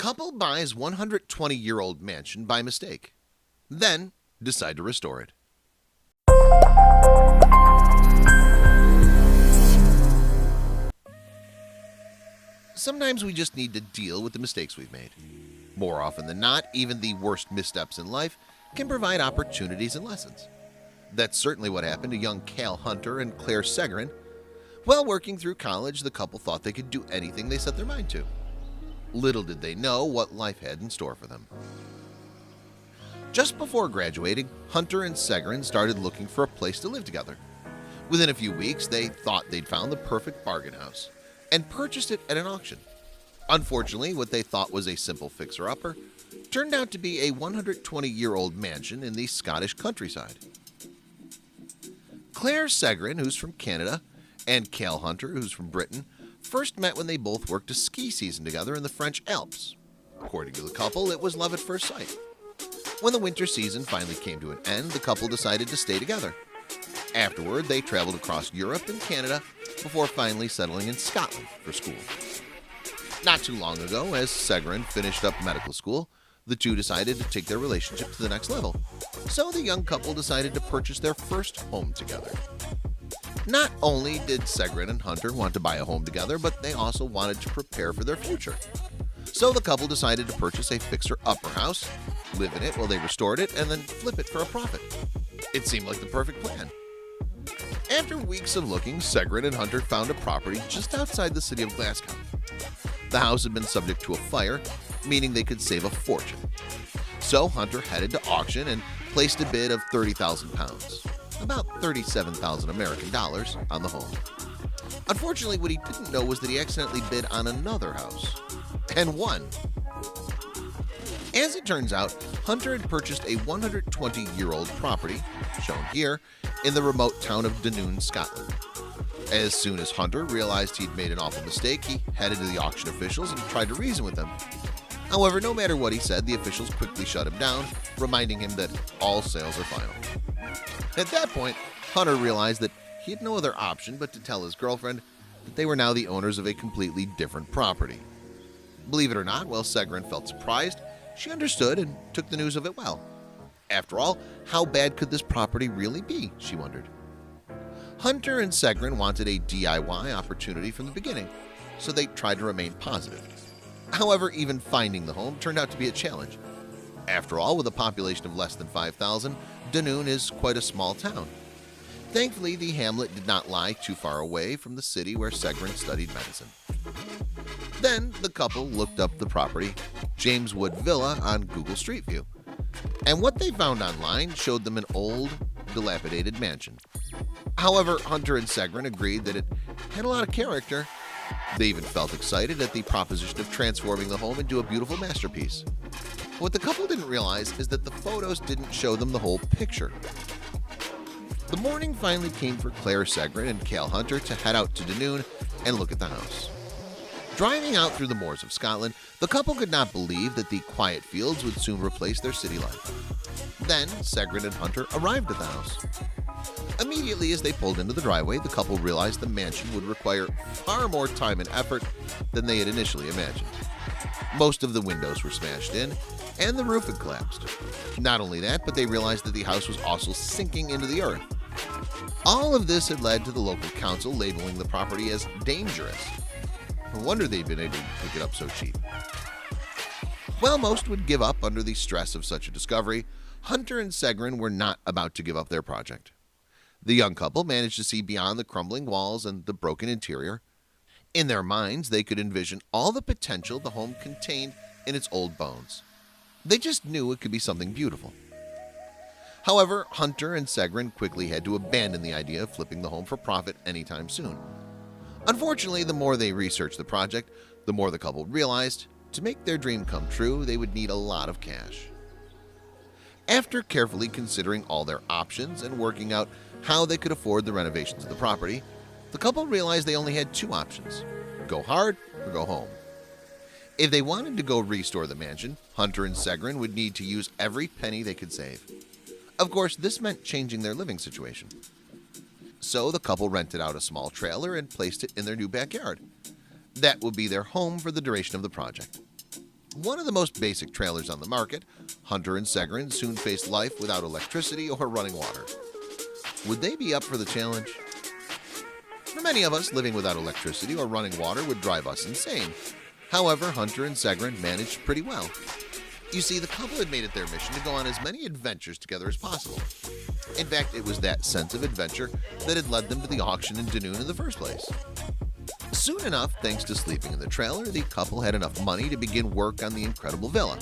couple buys 120-year-old mansion by mistake, then decide to restore it. Sometimes we just need to deal with the mistakes we've made. More often than not, even the worst missteps in life can provide opportunities and lessons. That's certainly what happened to young Cal Hunter and Claire Segerin. While working through college, the couple thought they could do anything they set their mind to. Little did they know what life had in store for them. Just before graduating, Hunter and Segerin started looking for a place to live together. Within a few weeks, they thought they'd found the perfect bargain house and purchased it at an auction. Unfortunately, what they thought was a simple fixer-upper turned out to be a 120-year-old mansion in the Scottish countryside. Claire Segerin, who's from Canada, and Cal Hunter, who's from Britain, first met when they both worked a ski season together in the French Alps. According to the couple, it was love at first sight. When the winter season finally came to an end, the couple decided to stay together. Afterward, they traveled across Europe and Canada before finally settling in Scotland for school. Not too long ago, as Segerin finished up medical school, the two decided to take their relationship to the next level. So the young couple decided to purchase their first home together. Not only did Segerin and Hunter want to buy a home together, but they also wanted to prepare for their future. So the couple decided to purchase a fixer-upper house, live in it while they restored it, and then flip it for a profit. It seemed like the perfect plan. After weeks of looking, Segerin and Hunter found a property just outside the city of Glasgow. The house had been subject to a fire, meaning they could save a fortune. So Hunter headed to auction and placed a bid of £30,000, about 37,000 American dollars, on the home. Unfortunately, what he didn't know was that he accidentally bid on another house and won. As it turns out, Hunter had purchased a 120-year-old property, shown here, in the remote town of Dunoon, Scotland. As soon as Hunter realized he'd made an awful mistake, he headed to the auction officials and tried to reason with them. However, no matter what he said, the officials quickly shut him down, reminding him that all sales are final. At that point, Hunter realized that he had no other option but to tell his girlfriend that they were now the owners of a completely different property. Believe it or not, while Segerin felt surprised, she understood and took the news of it well. After all, how bad could this property really be, she wondered. Hunter and Segerin wanted a DIY opportunity from the beginning, so they tried to remain positive. However, even finding the home turned out to be a challenge. After all, with a population of less than 5,000, Dunoon is quite a small town. Thankfully, the hamlet did not lie too far away from the city where Segerin studied medicine. Then the couple looked up the property, James Wood Villa, on Google Street View. And what they found online showed them an old, dilapidated mansion. However, Hunter and Segerin agreed that it had a lot of character. They even felt excited at the proposition of transforming the home into a beautiful masterpiece. What the couple didn't realize is that the photos didn't show them the whole picture. The morning finally came for Claire Segerin and Cal Hunter to head out to Dunoon and look at the house. Driving out through the moors of Scotland, the couple could not believe that the quiet fields would soon replace their city life. Then Segerin and Hunter arrived at the house. Immediately as they pulled into the driveway, the couple realized the mansion would require far more time and effort than they had initially imagined. Most of the windows were smashed in, and the roof had collapsed. Not only that, but they realized that the house was also sinking into the earth. All of this had led to the local council labeling the property as dangerous. No wonder they'd been able to pick it up so cheap. While most would give up under the stress of such a discovery, Hunter and Segerin were not about to give up their project. The young couple managed to see beyond the crumbling walls and the broken interior. In their minds, they could envision all the potential the home contained in its old bones. They just knew it could be something beautiful. However, Hunter and Segerin quickly had to abandon the idea of flipping the home for profit anytime soon. Unfortunately, the more they researched the project, the more the couple realized to make their dream come true, they would need a lot of cash. After carefully considering all their options and working out how they could afford the renovations of the property, the couple realized they only had two options: go hard or go home. If they wanted to go restore the mansion, Hunter and Segerin would need to use every penny they could save. Of course, this meant changing their living situation. So the couple rented out a small trailer and placed it in their new backyard. That would be their home for the duration of the project. One of the most basic trailers on the market, Hunter and Segrin soon faced life without electricity or running water. Would they be up for the challenge? For many of us, living without electricity or running water would drive us insane. However, Hunter and Segrin managed pretty well. You see, the couple had made it their mission to go on as many adventures together as possible. In fact, it was that sense of adventure that had led them to the auction in Dunoon in the first place. Soon enough, thanks to sleeping in the trailer, the couple had enough money to begin work on the incredible villa.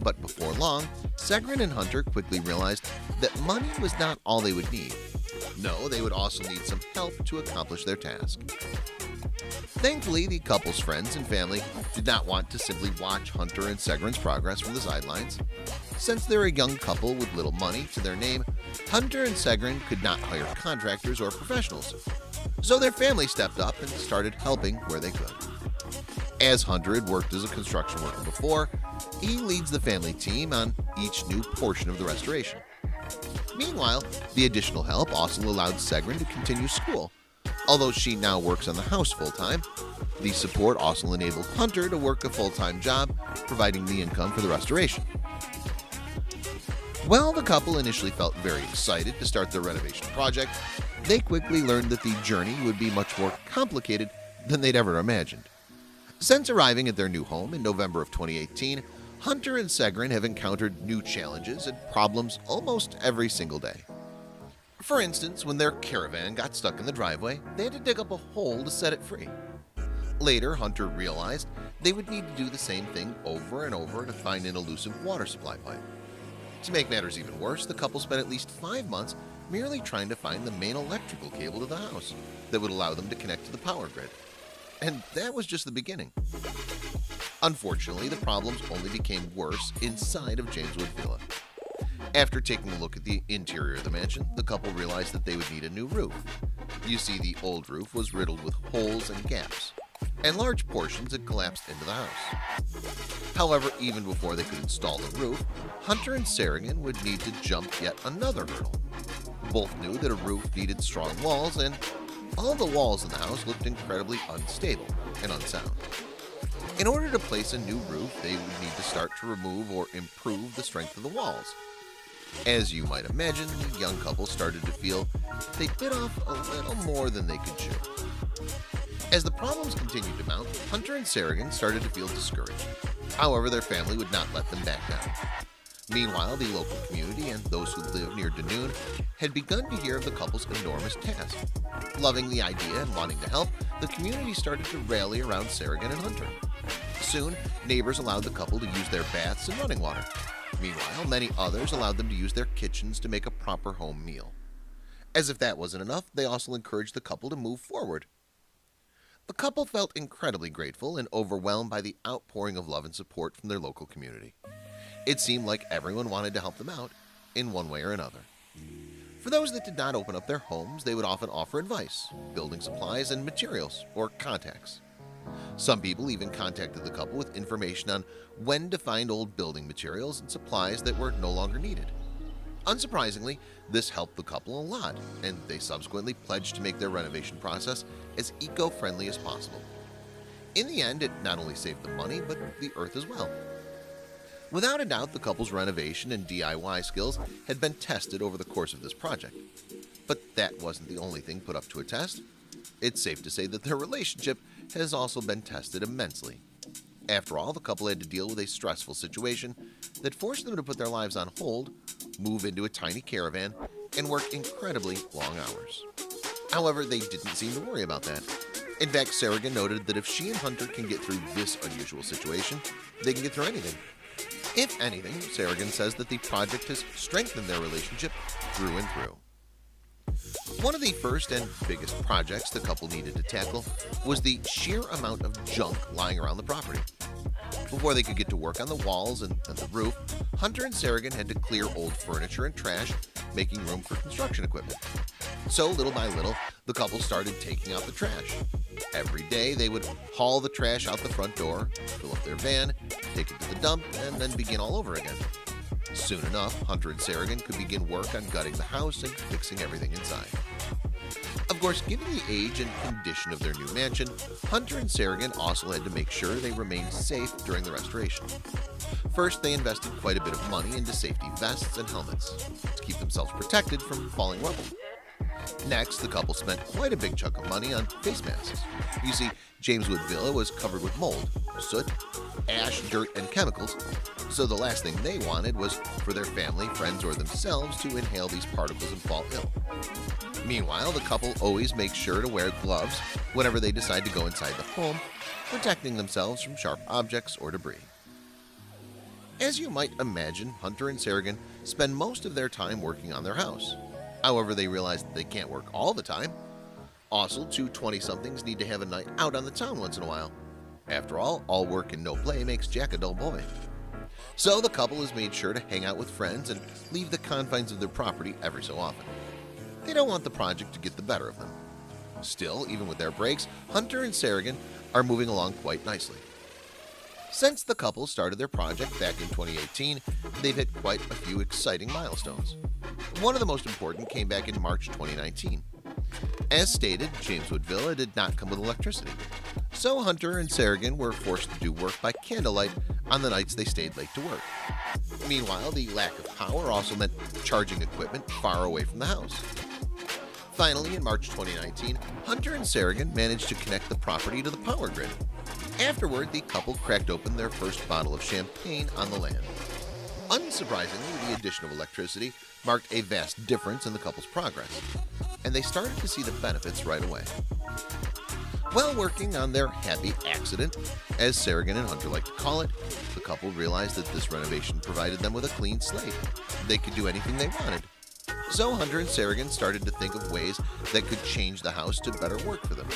But before long, Segrin and Hunter quickly realized that money was not all they would need. No, they would also need some help to accomplish their task. Thankfully, the couple's friends and family did not want to simply watch Hunter and Segrin's progress from the sidelines. Since they're a young couple with little money to their name, Hunter and Segrin could not hire contractors or professionals. So their family stepped up and started helping where they could. As Hunter had worked as a construction worker before, he leads the family team on each new portion of the restoration. Meanwhile, the additional help also allowed Segrin to continue school. Although she now works on the house full-time, the support also enabled Hunter to work a full-time job, providing the income for the restoration. While the couple initially felt very excited to start their renovation project, they quickly learned that the journey would be much more complicated than they'd ever imagined. Since arriving at their new home in November of 2018, Hunter and Segrin have encountered new challenges and problems almost every single day. For instance, when their caravan got stuck in the driveway, they had to dig up a hole to set it free. Later, Hunter realized they would need to do the same thing over and over to find an elusive water supply pipe. To make matters even worse, the couple spent at least 5 months merely trying to find the main electrical cable to the house that would allow them to connect to the power grid. And that was just the beginning. Unfortunately, the problems only became worse inside of Jameswood Villa. After taking a look at the interior of the mansion, the couple realized that they would need a new roof. You see, the old roof was riddled with holes and gaps, and large portions had collapsed into the house. However, even before they could install the roof, Hunter and Segrin would need to jump yet another hurdle. Both knew that a roof needed strong walls, and all the walls in the house looked incredibly unstable and unsound. In order to place a new roof, they would need to start to remove or improve the strength of the walls. As you might imagine, the young couple started to feel they bit off a little more than they could chew. As the problems continued to mount, Hunter and Segrin started to feel discouraged. However, their family would not let them back down. Meanwhile, the local community and those who live near Dunoon had begun to hear of the couple's enormous task. Loving the idea and wanting to help, the community started to rally around Segrin and Hunter. Soon, neighbors allowed the couple to use their baths and running water. Meanwhile, many others allowed them to use their kitchens to make a proper home meal. As if that wasn't enough, they also encouraged the couple to move forward. The couple felt incredibly grateful and overwhelmed by the outpouring of love and support from their local community. It seemed like everyone wanted to help them out in one way or another. For those that did not open up their homes, they would often offer advice, building supplies, and materials, or contacts. Some people even contacted the couple with information on when to find old building materials and supplies that were no longer needed. Unsurprisingly, this helped the couple a lot, and they subsequently pledged to make their renovation process as eco-friendly as possible. In the end, it not only saved them money, but the earth as well. Without a doubt, the couple's renovation and DIY skills had been tested over the course of this project. But that wasn't the only thing put up to a test. It's safe to say that their relationship has also been tested immensely. After all, the couple had to deal with a stressful situation that forced them to put their lives on hold, move into a tiny caravan, and work incredibly long hours. However, they didn't seem to worry about that. In fact, Segrin noted that if she and Hunter can get through this unusual situation, they can get through anything. If anything, Segrin says that the project has strengthened their relationship through and through. One of the first and biggest projects the couple needed to tackle was the sheer amount of junk lying around the property. Before they could get to work on the walls and the roof, Hunter and Segrin had to clear old furniture and trash, making room for construction equipment. So, little by little, the couple started taking out the trash. Every day, they would haul the trash out the front door, fill up their van, take it to the dump, and then begin all over again. Soon enough, Hunter and Segrin could begin work on gutting the house and fixing everything inside. Of course, given the age and condition of their new mansion, Hunter and Sargan also had to make sure they remained safe during the restoration. First, they invested quite a bit of money into safety vests and helmets to keep themselves protected from falling rubble. Next, the couple spent quite a big chunk of money on face masks. You see, Jameswood Villa was covered with mold, soot, ash, dirt, and chemicals, so the last thing they wanted was for their family, friends, or themselves to inhale these particles and fall ill. Meanwhile, the couple always makes sure to wear gloves whenever they decide to go inside the home, protecting themselves from sharp objects or debris. As you might imagine, Hunter and Sargan spend most of their time working on their house. However, they realize that they can't work all the time. Also, two 20-somethings need to have a night out on the town once in a while. After all work and no play makes Jack a dull boy. So the couple has made sure to hang out with friends and leave the confines of their property every so often. They don't want the project to get the better of them. Still, even with their breaks, Hunter and Sargan are moving along quite nicely. Since the couple started their project back in 2018, they've hit quite a few exciting milestones. One of the most important came back in March 2019. As stated, Jameswood Villa did not come with electricity, so Hunter and Sargan were forced to do work by candlelight on the nights they stayed late to work. Meanwhile, the lack of power also meant charging equipment far away from the house. Finally, in March 2019, Hunter and Sargan managed to connect the property to the power grid. Afterward, the couple cracked open their first bottle of champagne on the land. Unsurprisingly, the addition of electricity marked a vast difference in the couple's progress, and they started to see the benefits right away. While working on their happy accident, as Sargan and Hunter like to call it, the couple realized that this renovation provided them with a clean slate. They could do anything they wanted. So Hunter and Sargan started to think of ways that could change the house to better work for them.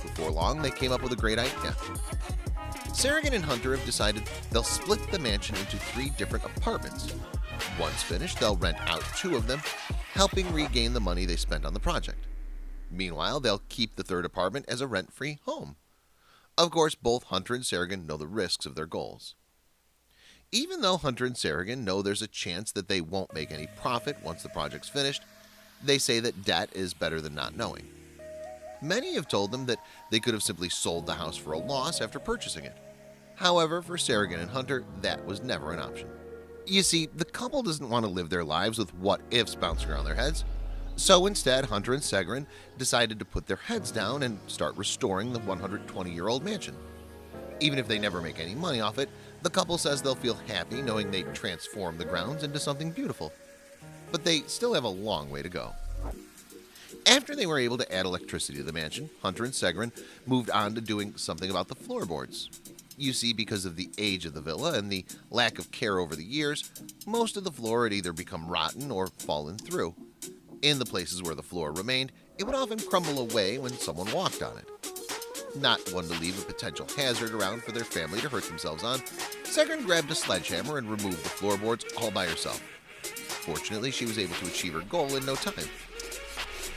Before long, they came up with a great idea. Sargan and Hunter have decided they'll split the mansion into 3 different apartments. Once finished, they'll rent out 2 of them, helping regain the money they spent on the project. Meanwhile, they'll keep the 3rd apartment as a rent-free home. Of course, both Hunter and Sargan know the risks of their goals. Even though Hunter and Sargan know there's a chance that they won't make any profit once the project's finished, they say that debt is better than not knowing. Many have told them that they could have simply sold the house for a loss after purchasing it. However, for Sargan and Hunter, that was never an option. You see, the couple doesn't want to live their lives with what-ifs bouncing around their heads. So instead, Hunter and Sargan decided to put their heads down and start restoring the 120-year-old mansion. Even if they never make any money off it, the couple says they'll feel happy knowing they transformed the grounds into something beautiful. But they still have a long way to go. After they were able to add electricity to the mansion, Hunter and Sargan moved on to doing something about the floorboards. You see, because of the age of the villa and the lack of care over the years, most of the floor had either become rotten or fallen through. In the places where the floor remained, it would often crumble away when someone walked on it. Not one to leave a potential hazard around for their family to hurt themselves on, Sargan grabbed a sledgehammer and removed the floorboards all by herself. Fortunately, she was able to achieve her goal in no time.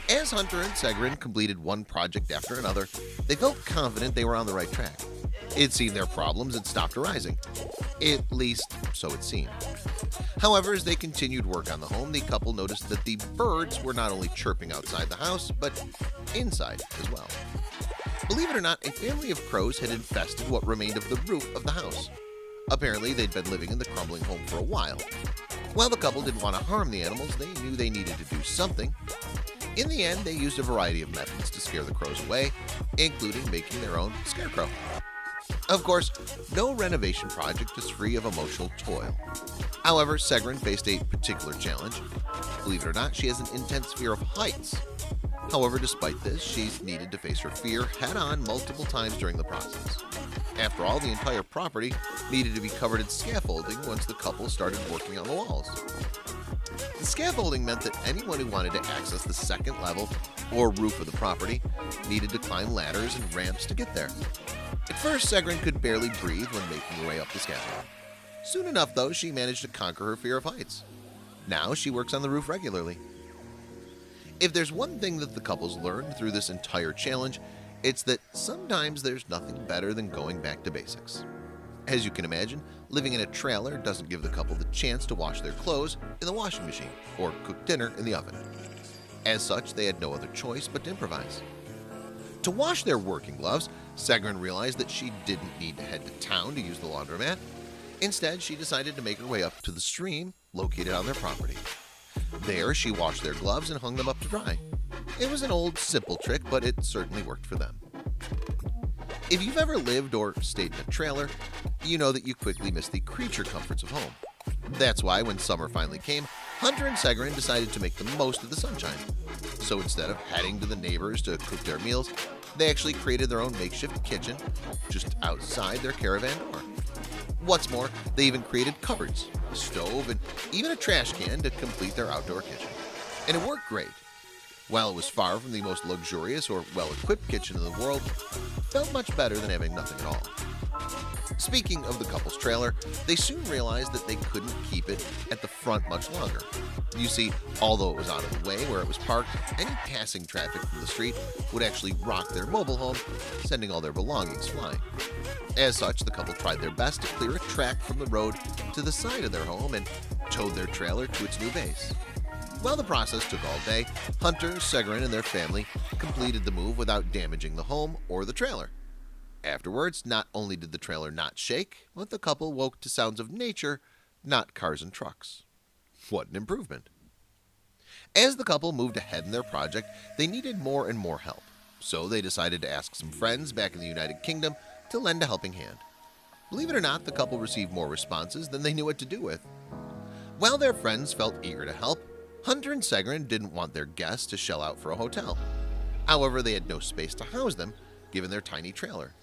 As Hunter and Sargan completed one project after another, they felt confident they were on the right track. It seemed their problems had stopped arising. At least, so it seemed. However, as they continued work on the home, the couple noticed that the birds were not only chirping outside the house, but inside as well. Believe it or not, a family of crows had infested what remained of the roof of the house. Apparently, they'd been living in the crumbling home for a while. While the couple didn't want to harm the animals, they knew they needed to do something. In the end, they used a variety of methods to scare the crows away, including making their own scarecrow. Of course, no renovation project is free of emotional toil. However, Sargan faced a particular challenge. Believe it or not, she has an intense fear of heights. However, despite this, she's needed to face her fear head-on multiple times during the process. After all, the entire property needed to be covered in scaffolding once the couple started working on the walls. The scaffolding meant that anyone who wanted to access the second level or roof of the property needed to climb ladders and ramps to get there. At first, Sargan could barely breathe when making her way up the scaffold. Soon enough, though, she managed to conquer her fear of heights. Now she works on the roof regularly. If there's one thing that the couples learned through this entire challenge, it's that sometimes there's nothing better than going back to basics. As you can imagine, living in a trailer doesn't give the couple the chance to wash their clothes in the washing machine or cook dinner in the oven. As such, they had no other choice but to improvise. To wash their working gloves, Segrun realized that she didn't need to head to town to use the laundromat. Instead, she decided to make her way up to the stream located on their property. There, she washed their gloves and hung them up to dry. It was an old, simple trick, but it certainly worked for them. If you've ever lived or stayed in a trailer, you know that you quickly miss the creature comforts of home. That's why when summer finally came, Hunter and Segrun decided to make the most of the sunshine. So instead of heading to the neighbors to cook their meals, they actually created their own makeshift kitchen just outside their caravan door. What's more, they even created cupboards, a stove, and even a trash can to complete their outdoor kitchen. And it worked great. While it was far from the most luxurious or well-equipped kitchen in the world, it felt much better than having nothing at all. Speaking of the couple's trailer, they soon realized that they couldn't keep it at the front much longer. You see, although it was out of the way where it was parked, any passing traffic from the street would actually rock their mobile home, sending all their belongings flying. As such, the couple tried their best to clear a track from the road to the side of their home and towed their trailer to its new base. While the process took all day, Hunter, Segrun, and their family completed the move without damaging the home or the trailer. Afterwards, not only did the trailer not shake, but the couple woke to sounds of nature, not cars and trucks. What an improvement. As the couple moved ahead in their project, they needed more and more help, so they decided to ask some friends back in the United Kingdom to lend a helping hand. Believe it or not, the couple received more responses than they knew what to do with. While their friends felt eager to help, Hunter and Segrun didn't want their guests to shell out for a hotel. However, they had no space to house them, given their tiny trailer.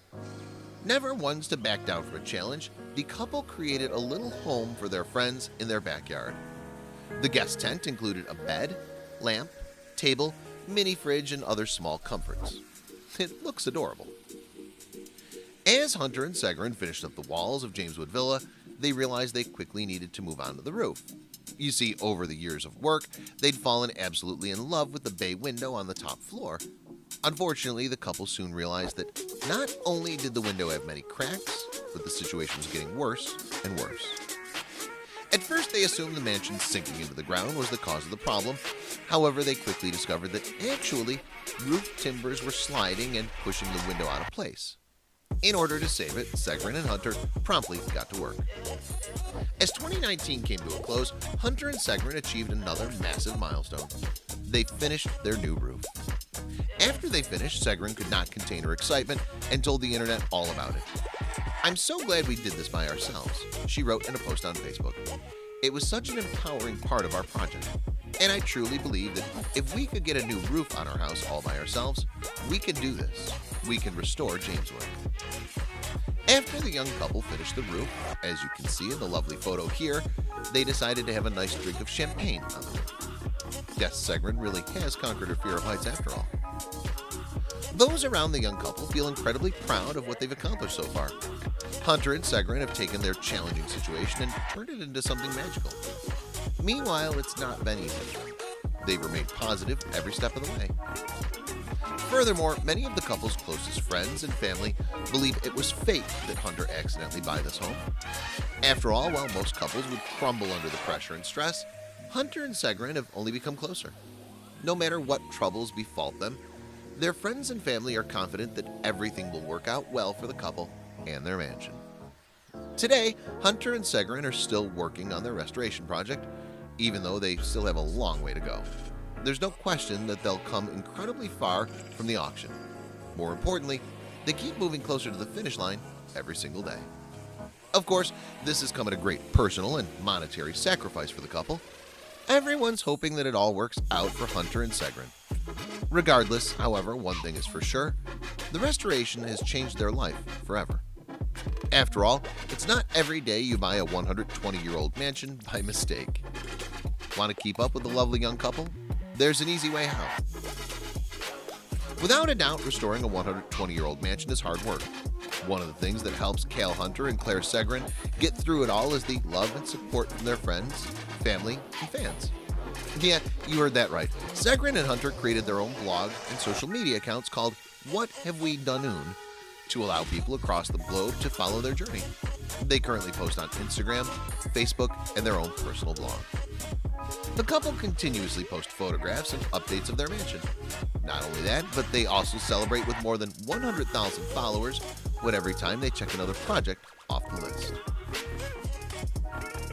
Never ones to back down from a challenge, the couple created a little home for their friends in their backyard. The guest tent included a bed, lamp, table, mini fridge, and other small comforts. It looks adorable. As Hunter and Segrun finished up the walls of Jameswood Villa, they realized they quickly needed to move on to the roof. You see, over the years of work, they'd fallen absolutely in love with the bay window on the top floor. Unfortunately, the couple soon realized that not only did the window have many cracks, but the situation was getting worse and worse. At first, they assumed the mansion sinking into the ground was the cause of the problem. However, they quickly discovered that actually, roof timbers were sliding and pushing the window out of place. In order to save it, Segrun and Hunter promptly got to work. As 2019 came to a close, Hunter and Segrun achieved another massive milestone. They finished their new roof. After they finished, Segrun could not contain her excitement and told the internet all about it. "I'm so glad we did this by ourselves," she wrote in a post on Facebook. "It was such an empowering part of our project. And I truly believe that if we could get a new roof on our house all by ourselves, we can do this. We can restore Jameswood." After the young couple finished the roof, as you can see in the lovely photo here, they decided to have a nice drink of champagne on the roof. Yes, Segrun really has conquered her fear of heights after all. Those around the young couple feel incredibly proud of what they've accomplished so far. Hunter and Segrun have taken their challenging situation and turned it into something magical. Meanwhile, it's not been easy. They've remained positive every step of the way. Furthermore, many of the couple's closest friends and family believe it was fate that Hunter accidentally bought this home. After all, while most couples would crumble under the pressure and stress, Hunter and Segrun have only become closer. No matter what troubles befall them, their friends and family are confident that everything will work out well for the couple and their mansion. Today, Hunter and Segrun are still working on their restoration project, even though they still have a long way to go. There's no question that they'll come incredibly far from the auction. More importantly, they keep moving closer to the finish line every single day. Of course, this has come at a great personal and monetary sacrifice for the couple. Everyone's hoping that it all works out for Hunter and Segrun. Regardless, however, one thing is for sure, the restoration has changed their life forever. After all, it's not every day you buy a 120-year-old mansion by mistake. Want to keep up with the lovely young couple? There's an easy way out. Without a doubt, restoring a 120-year-old mansion is hard work. One of the things that helps Cale Hunter and Claire Segrun get through it all is the love and support from their friends, family, and fans. Yeah, you heard that right. Segrun and Hunter created their own blog and social media accounts called What Have We Done to allow people across the globe to follow their journey. They currently post on Instagram, Facebook, and their own personal blog. The couple continuously post photographs and updates of their mansion. Not only that, but they also celebrate with more than 100,000 followers with every time they check another project off the list.